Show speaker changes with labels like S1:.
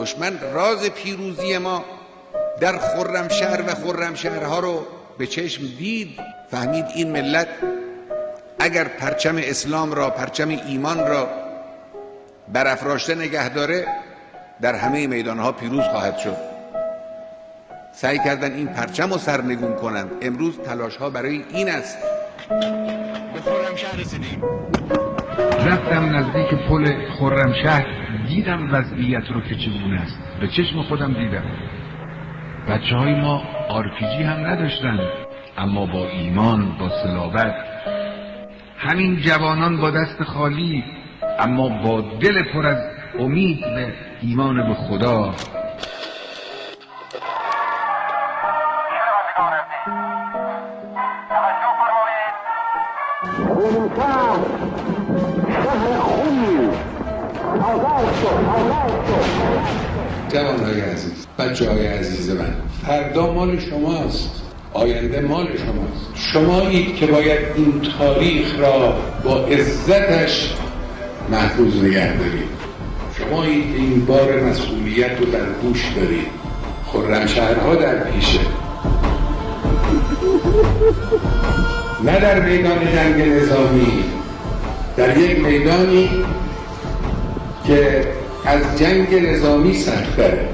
S1: دشمن راز پیروزی ما در خرمشهر و خرمشهرها رو به چشم دید، فهمید این ملت اگر پرچم اسلام را، پرچم ایمان را برافراشته نگه داره در همه میدانها پیروز خواهد شد. سعی کردن این پرچم رو سرنگون کنند. امروز تلاش ها برای این است.
S2: به خرمشهر رسیدیم.
S3: رفتم نزدیک پل خرمشهر، دیدم وضعیت رو که چگونه است. به چشم خودم دیدم. بچه‌های ما آرپیجی هم نداشتن، اما با ایمان، با صلابت. همین جوانان با دست خالی اما با دل پر از امید به ایمان به خدا.
S4: جوانهای عزیز، بچه‌های عزیز من، فردا مال شماست، آینده مال شماست. شمایید که باید این تاریخ را با عزتش محفوظ نگه دارید. شمایید که این بار مسئولیت رو در دوش دارید. خرمشهرها در پیشه، نه در میدان جنگ نظامی، در یک میدانی که از جنگ نظامی سخت‌تره.